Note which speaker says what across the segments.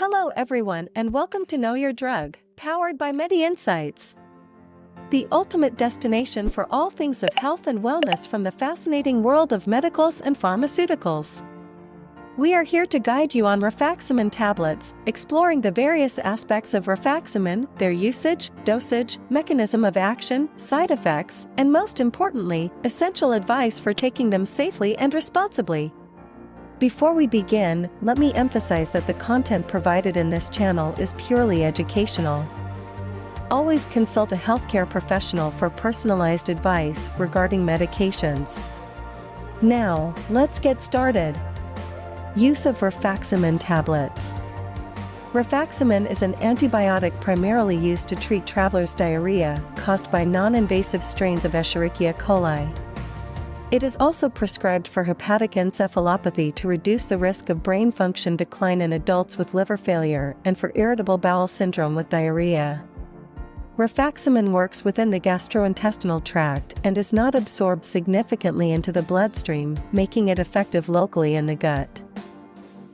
Speaker 1: Hello everyone and welcome to Know Your Drug, powered by MediInsights, the ultimate destination for all things of health and wellness from the fascinating world of medicals and pharmaceuticals. We are here to guide you on Rifaximin tablets, exploring the various aspects of rifaximin, their usage, dosage, mechanism of action, side effects, and most importantly, essential advice for taking them safely and responsibly. Before we begin, let me emphasize that the content provided in this channel is purely educational. Always consult a healthcare professional for personalized advice regarding medications. Now, let's get started. Use of Rifaximin tablets. Rifaximin is an antibiotic primarily used to treat travelers' diarrhea caused by non-invasive strains of Escherichia coli. It is also prescribed for hepatic encephalopathy to reduce the risk of brain function decline in adults with liver failure and for irritable bowel syndrome with diarrhea. Rifaximin works within the gastrointestinal tract and is not absorbed significantly into the bloodstream, making it effective locally in the gut.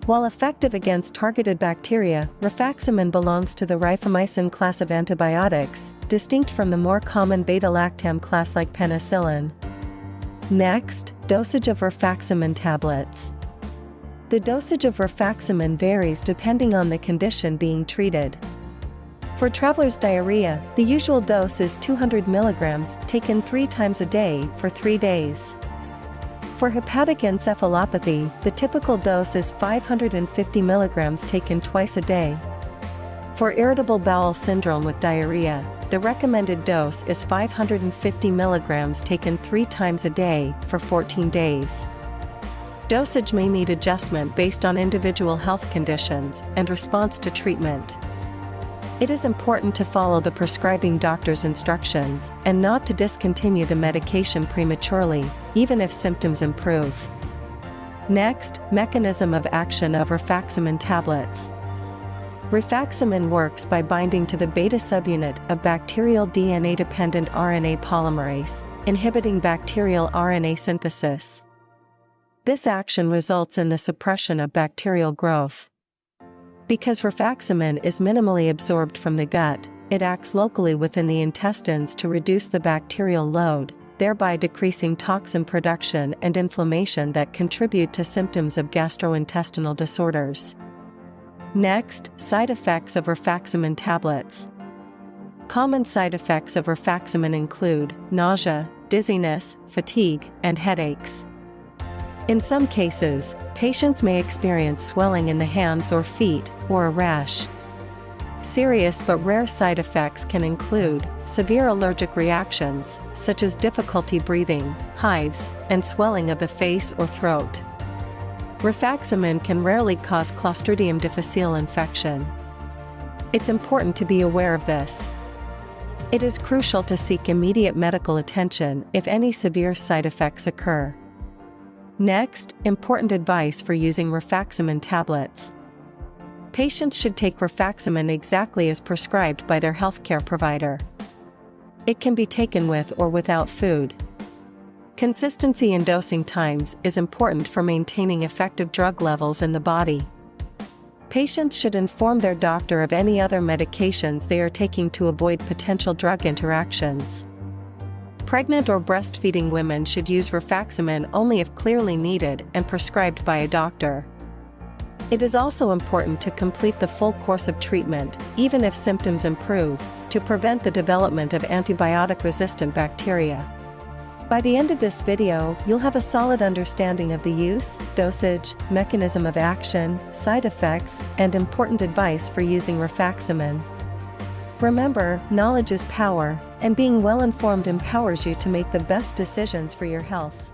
Speaker 1: While effective against targeted bacteria, rifaximin belongs to the rifamycin class of antibiotics, distinct from the more common beta-lactam class like penicillin. Next, dosage of rifaximin tablets. The dosage of rifaximin varies depending on the condition being treated. For travelers' diarrhea, the usual dose is 200 mg taken 3 times a day for 3 days. For hepatic encephalopathy, the typical dose is 550 mg taken twice a day. For irritable bowel syndrome with diarrhea, the recommended dose is 550 mg taken 3 times a day for 14 days. Dosage may need adjustment based on individual health conditions and response to treatment. It is important to follow the prescribing doctor's instructions and not to discontinue the medication prematurely, even if symptoms improve. Next, mechanism of action of rifaximin tablets. Rifaximin works by binding to the beta subunit of bacterial DNA-dependent RNA polymerase, inhibiting bacterial RNA synthesis. This action results in the suppression of bacterial growth. Because rifaximin is minimally absorbed from the gut, it acts locally within the intestines to reduce the bacterial load, thereby decreasing toxin production and inflammation that contribute to symptoms of gastrointestinal disorders. Next, side effects of rifaximin tablets. Common side effects of rifaximin include nausea, dizziness, fatigue, and headaches. In some cases, patients may experience swelling in the hands or feet, or a rash. Serious but rare side effects can include severe allergic reactions, such as difficulty breathing, hives, and swelling of the face or throat. Rifaximin can rarely cause Clostridium difficile infection. It's important to be aware of this. It is crucial to seek immediate medical attention if any severe side effects occur. Next, important advice for using rifaximin tablets. Patients should take rifaximin exactly as prescribed by their healthcare provider. It can be taken with or without food. Consistency in dosing times is important for maintaining effective drug levels in the body. Patients should inform their doctor of any other medications they are taking to avoid potential drug interactions. Pregnant or breastfeeding women should use rifaximin only if clearly needed and prescribed by a doctor. It is also important to complete the full course of treatment, even if symptoms improve, to prevent the development of antibiotic-resistant bacteria. By the end of this video, you'll have a solid understanding of the use, dosage, mechanism of action, side effects, and important advice for using rifaximin. Remember, knowledge is power, and being well informed empowers you to make the best decisions for your health.